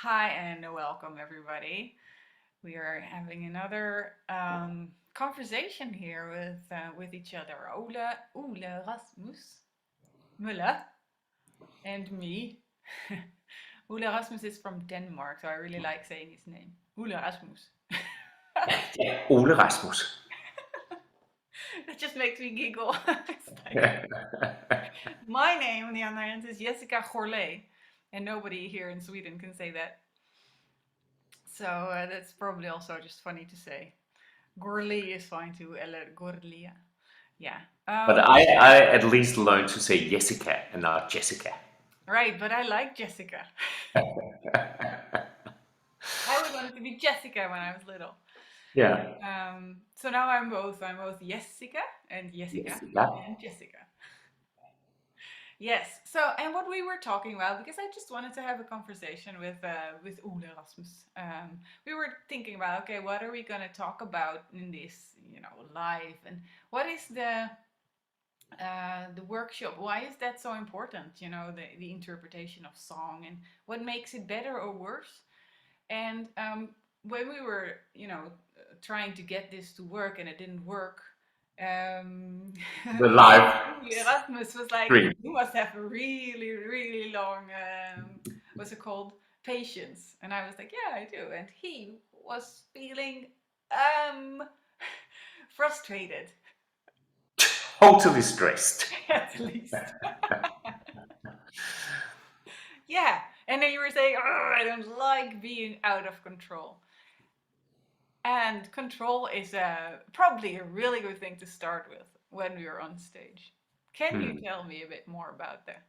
Hi and welcome everybody. We are having another conversation here with each other. Ole Rasmus Møller and me. Ole Rasmus is from Denmark, so I really like saying his name. Ole Rasmus. Ja, Ole Rasmus. That just makes me giggle. It's like, my name on the other hand is Jessica Gorlee, and nobody here in Sweden can say that. So that's probably also just funny to say. Gorlee is fine too, eller Gorlee. Yeah. But I at least learned to say Jessica and not Jessica. Right, but I like Jessica. I always wanted to be Jessica when I was little. Yeah. So now I'm both. I'm both Jessica Jessica. and Jessica. Yes. So, and what we were talking about, because I just wanted to have a conversation with Ole Rasmus. We were thinking about, okay, what are we going to talk about in this, live, and what is the workshop? Why is that so important? The interpretation of song and what makes it better or worse. And when we were, trying to get this to work and it didn't work, The live Erasmus was like, stream. "You must have a really, really long, what's it called, patience." And I was like, "Yeah, I do." And he was feeling um, frustrated, Totally stressed. at least. Yeah. And then you were saying, "Oh, I don't like being out of control." And control is probably a really good thing to start with when we are on stage. Can you tell me a bit more about that?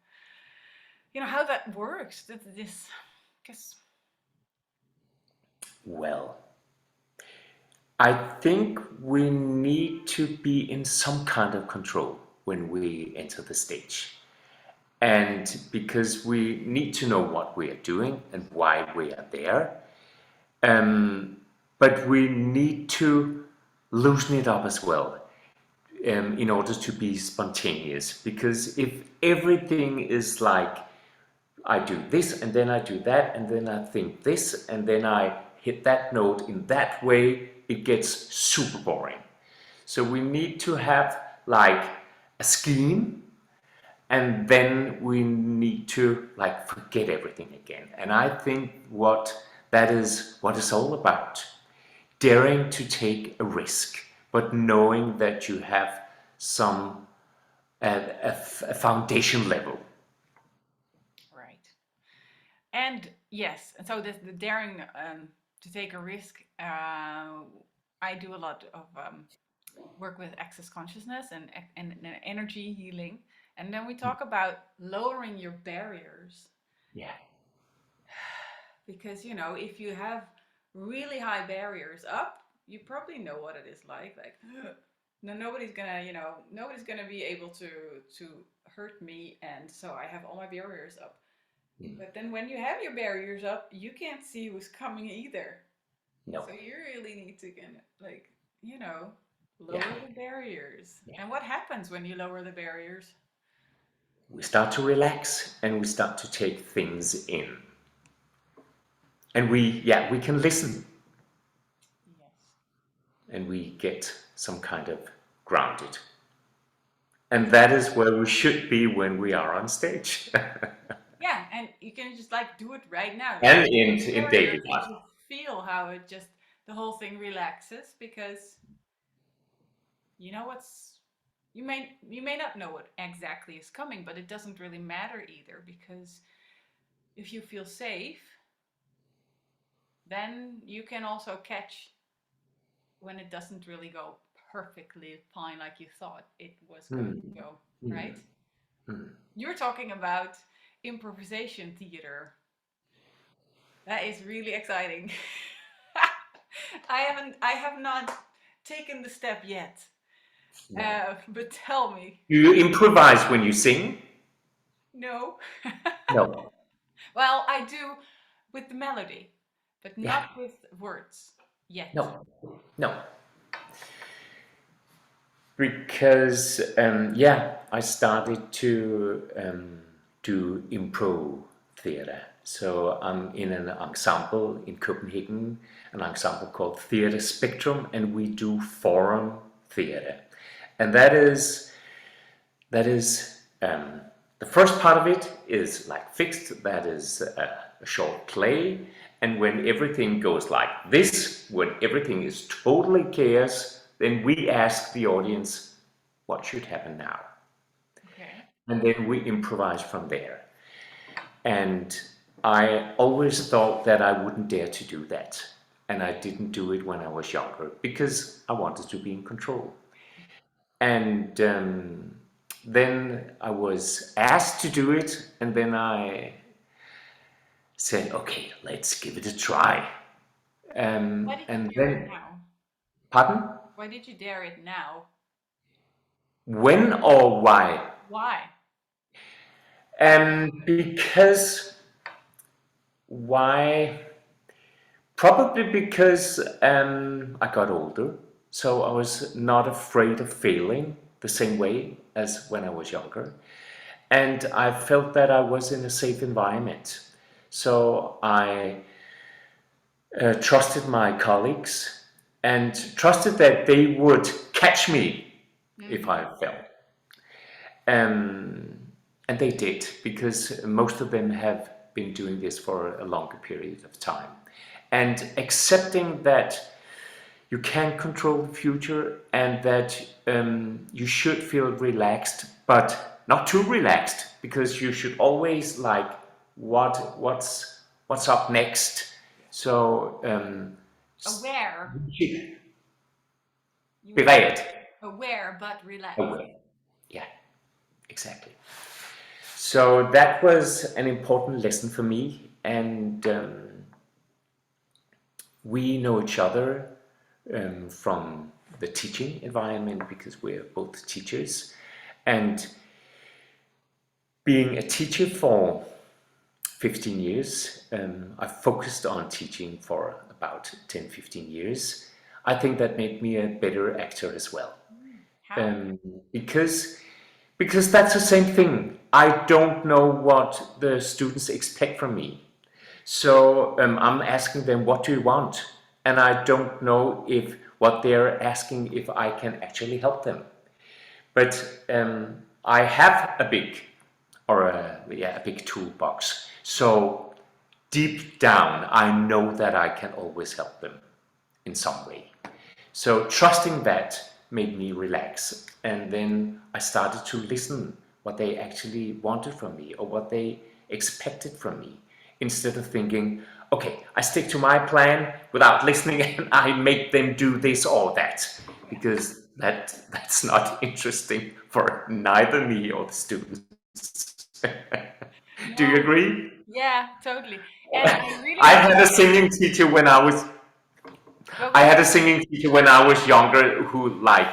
How that works? This, because Well, I think we need to be in some kind of control when we enter the stage. And because we need to know what we are doing and why we are there. But we need to loosen it up as well in order to be spontaneous. Because if everything is like, I do this and then I do that and then I think this and then I hit that note in that way, it gets super boring. So we need to have like a scheme, and then we need to like forget everything again. And I think that is what it's all about. Daring to take a risk, but knowing that you have some a foundation level. right. And yes, and so the daring to take a risk. I do a lot of work with access consciousness and energy healing, and then we talk about lowering your barriers. Yeah. Because if you have really high barriers up, you probably know what it is like no, nobody's gonna be able to hurt me, and so I have all my barriers up. But then when you have your barriers up, you can't see who's coming either. No. So you really need to kind of like, Yeah. lower the barriers. Yeah. And what happens when you lower the barriers? We start to relax and we start to take things in. And we can listen Yes. and we get some kind of grounded. And that is where we should be when we are on stage. Yeah, and you can just like do it right now. Just And lower the in barriers daily and life. just feel how it just the whole thing relaxes, because you know what's you may not know what exactly is coming, but it doesn't really matter either, because if you feel safe, then you can also catch when it doesn't really go perfectly fine like you thought it was going to go, right? You're talking about improvisation theater. That is really exciting. I have not taken the step yet. But tell me. Do you improvise when you sing? No. No. Well, I do with the melody, but Yeah. not with words yet. No. No. Because yeah, I started to do improv theater So I'm in an ensemble in Copenhagen, an ensemble called Theatre Spectrum, and we do forum theatre. And that is the first part of it is like fixed. That is a short play, and when everything goes like this, when everything is totally chaos, then we ask the audience, what should happen now? Okay. And then we improvise from there. And I always thought that I wouldn't dare to do that. And I didn't do it when I was younger because I wanted to be in control. And then I was asked to do it, and then I said, okay, let's give it a try. Why did And you dare it then, now? pardon? Why did you dare it now? When or why? Why? Because, why? Probably because I got older, so I was not afraid of failing the same way as when I was younger. And I felt that I was in a safe environment. So I trusted my colleagues and trusted that they would catch me if I fell. And they did, because most of them have been doing this for a longer period of time. And accepting that you can control the future and that you should feel relaxed, but not too relaxed, because you should always like what's up next. So Aware. You were berät. aware but relaxed. Aware. Yeah, exactly. So that was an important lesson for me, and we know each other from the teaching environment because we're both teachers. And being a teacher for 15 years, I focused on teaching for about 10, 15 years. I think that made me a better actor as well. How? Because that's the same thing. I don't know what the students expect from me. So I'm asking them, what do you want? And I don't know if what they're asking, if I can actually help them. But I have a big toolbox. So deep down, I know that I can always help them in some way. So trusting that made me relax. And then I started to listen what they actually wanted from me or what they expected from me, instead of thinking, okay, I stick to my plan without listening and I make them do this or that, because that's not interesting for neither me or the students. Do you No. agree? Yeah, totally. And I really I like. had a singing teacher when I was Go, I go. had a singing teacher when I was younger who like,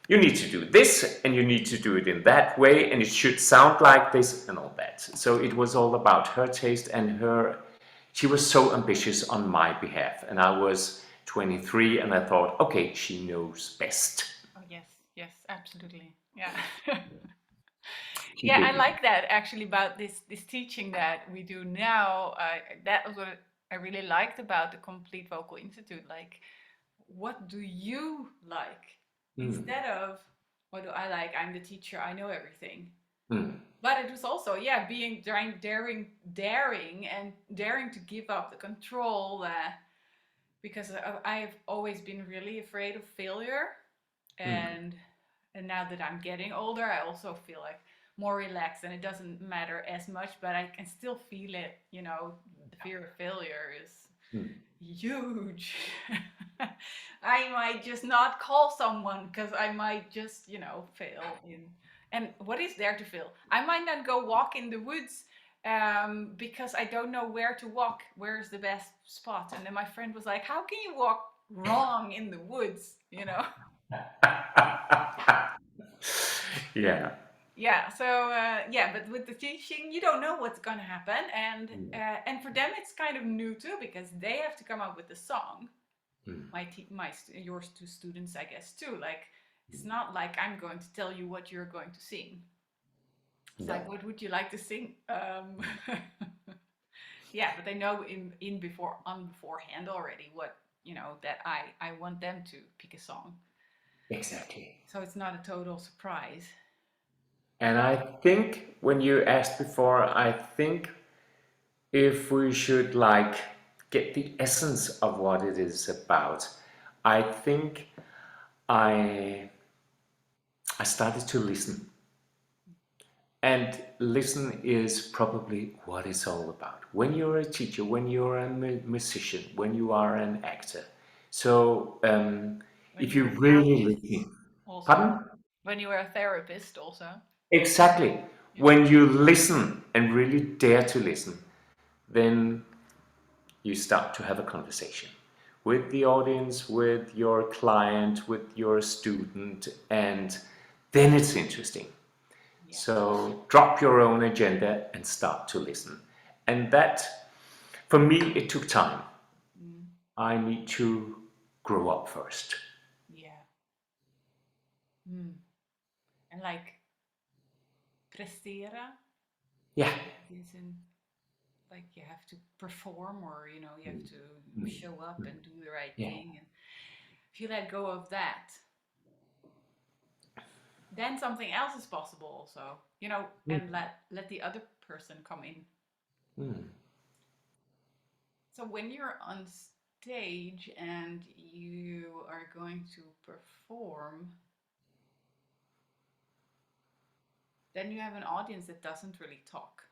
you need to do this and you need to do it in that way and it should sound like this and all that. So it was all about her taste and she was so ambitious on my behalf. And I was 23 and I thought, okay, she knows best. Oh yes, yes, absolutely. Yeah. She Yeah, I did. like that actually about this teaching that we do now. That was what I really liked about the Complete Vocal Institute. Like, what do you like? Instead of what do I like? I'm the teacher. I know everything. But it was also, yeah, being daring and daring to give up the control. Because I've always been really afraid of failure, and now that I'm getting older, I also feel like more relaxed, and it doesn't matter as much, but I can still feel it. The fear of failure is huge. I might just not call someone because I might just, fail in. And what is there to fail? I might not go walk in the woods because I don't know where to walk. Where's the best spot? And then my friend was like, "How can you walk wrong in the woods?" Yeah. Yeah. So yeah, but with the teaching, you don't know what's gonna happen, and for them it's kind of new too because they have to come up with the song. Yours two students, I guess too. Like, it's not like I'm going to tell you what you're going to sing. It's like, No. what would you like to sing? Yeah, but they know beforehand already what, that I want them to pick a song. Exactly. So it's not a total surprise. And I think when you asked before, I think if we should like get the essence of what it is about, I think I I started to listen. And listen is probably what it's all about. When you're a teacher, when you're a musician, when you are an actor. So When if you're you a really therapist listen, also. pardon? When you were a therapist also. Exactly. Yeah. When you listen and really dare to listen, then you start to have a conversation with the audience, with your client, with your student, and then it's interesting. Yeah. So drop your own agenda and start to listen. And that, for me, it took time. Mm, I need to grow up first. yeah. Mm. And like prestera, Yeah. is in like you have to perform, or you have to show up and do the right Yeah. thing. And if you let go of that, then something else is possible also. And let the other person come in. Mm. So when you're on stage and you are going to perform, then you have an audience that doesn't really talk,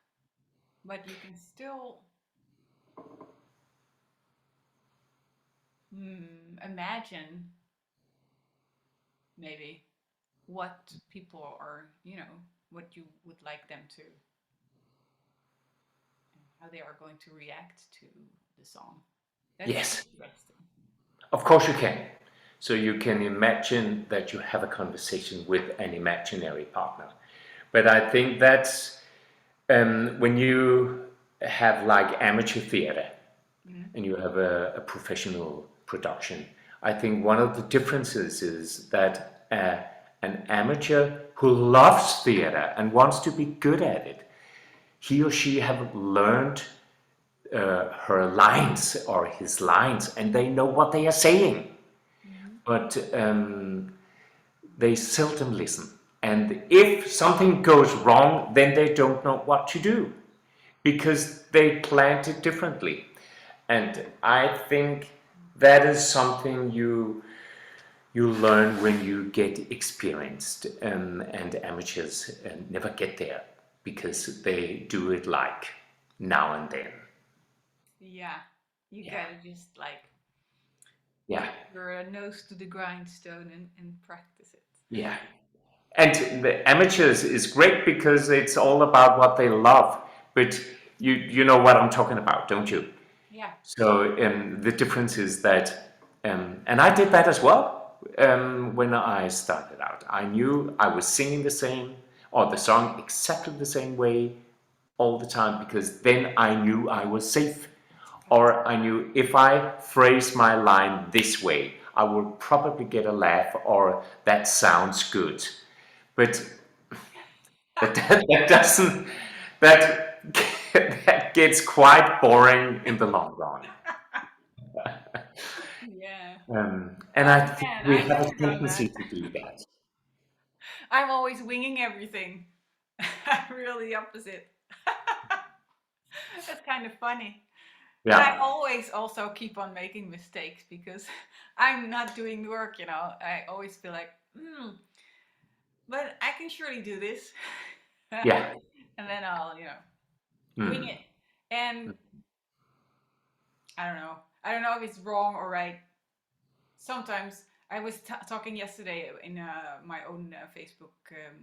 but you can still imagine maybe what people are, what you would like them to, how they are going to react to the song. That's Yes, interesting. of course you can. So you can imagine that you have a conversation with an imaginary partner. But I think that's when you have like amateur theater Mm. and you have a professional production. I think one of the differences is that an amateur who loves theater and wants to be good at it, he or she have learned her lines or his lines, and they know what they are saying. Mhm. But they seldom listen. And if something goes wrong, then they don't know what to do because they planned it differently. And I think that is something you learn when you get experienced, and amateurs never get there because they do it like now and then. Yeah, you Yeah, gotta just like yeah, put your nose to the grindstone and practice it. yeah. And the amateurs is great because it's all about what they love. But you know what I'm talking about, don't you? Yeah. So the difference is that, and I did that as well when I started out. I knew I was singing the same or the song exactly the same way all the time because then I knew I was safe. Or I knew if I phrase my line this way, I will probably get a laugh or that sounds good. But that doesn't, that, that gets quite boring in the long run. Yeah. And I Oh think man, we I've have a never done tendency that. to do that. I'm always winging everything. I'm really the opposite. That's kind of funny. But I Yeah, always also keep on making mistakes because I'm not doing the work. I always feel like, but I can surely do this. yeah, And then I'll, wing mm, it. And I don't know. I don't know if it's wrong or right. Sometimes I was talking yesterday in my own Facebook,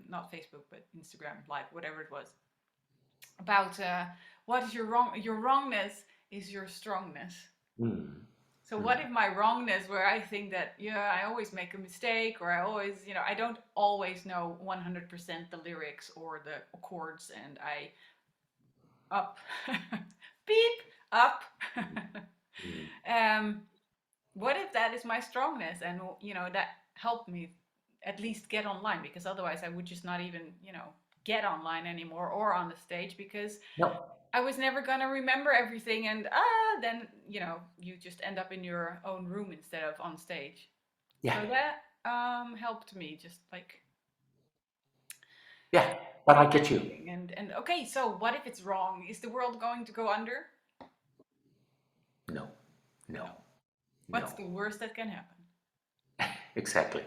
not Facebook, but Instagram live, whatever it was, about what is your wrong. Your wrongness is your strongness. mm, So what mm, if my wrongness, where I think that I always make a mistake, or I always I don't always know 100% the lyrics or the chords, and I up, beep up. mm. um, what if that is my strongness, and that helped me at least get online, because otherwise I would just not even get online anymore or on the stage, because No. I was never gonna remember everything, and then you just end up in your own room instead of on stage. Yeah. So that helped me, just like Yeah. But I get you. and okay, so what if it's wrong? Is the world going to go under? No. No. No. What's No. the worst that can happen? Exactly.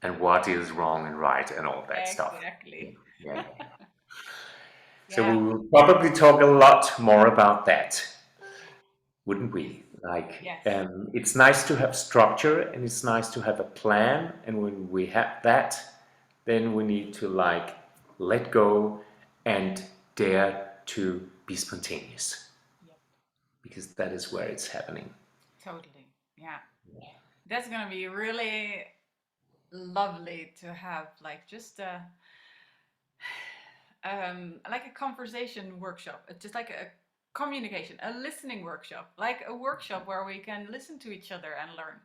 And what is wrong and right and all that stuff. Exactly. Yeah. So Yeah. we will probably talk a lot more about that, wouldn't we? Like, Yes. it's nice to have structure and it's nice to have a plan. And when we have that, then we need to like let go and dare to be spontaneous, Yep. because that is where it's happening. Totally. Yeah. That's gonna be really lovely to have, like, just like a conversation workshop. It's just like a communication, a listening workshop, like a workshop where we can listen to each other and learn,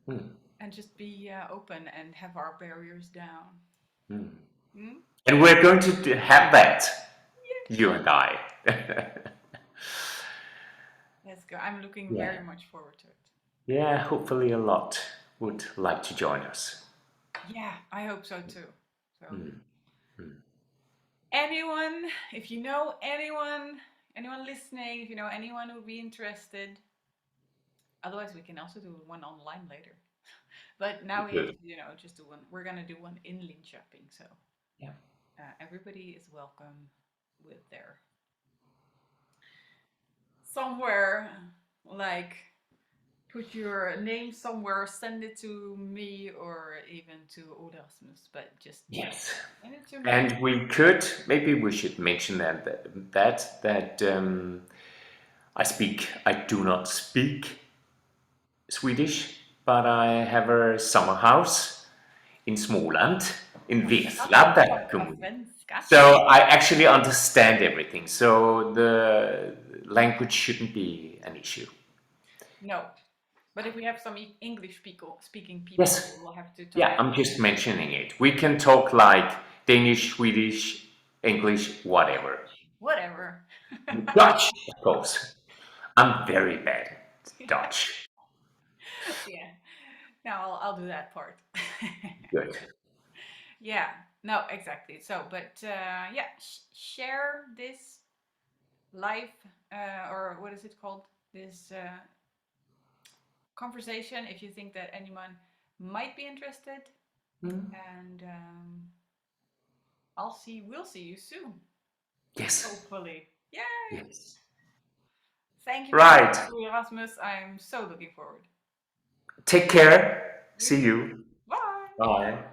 Mm. and just be open and have our barriers down. Mm. Hmm? And we're going to have that, you and I. Let's go. I'm looking Yeah. very much forward to it. Yeah, hopefully a lot would like to join us. Yeah, I hope so too. So Mm. Mm. anyone, if you know anyone listening, if you know anyone who would be interested, otherwise we can also do one online later. But now we have Good. to, just do one. We're gonna do one in Linköping, so Yeah. everybody is welcome with their somewhere, like, put your name somewhere, send it to me or even to Ole Rasmus, but just Yes. send it to me. And maybe we should mention that I do not speak Swedish, but I have a summer house in Småland, in Vetlanda kommun. So I actually understand everything. So the language shouldn't be an issue. No, but if we have some English speaking people, Yes. we'll have to talk. Yeah, I'm just mentioning it. We can talk like Danish, Swedish, English, whatever. Whatever. Dutch, of course. I'm very bad at Dutch. Yeah. Now I'll do that part. Good. Yeah. No, exactly. So, but yeah, share this live or what is it called? This conversation if you think that anyone might be interested, and we'll see you soon. Yes. Hopefully. Yay! Yes. Thank you Right. very much, Rasmus. I'm so looking forward. Take care. See you. Bye. Bye.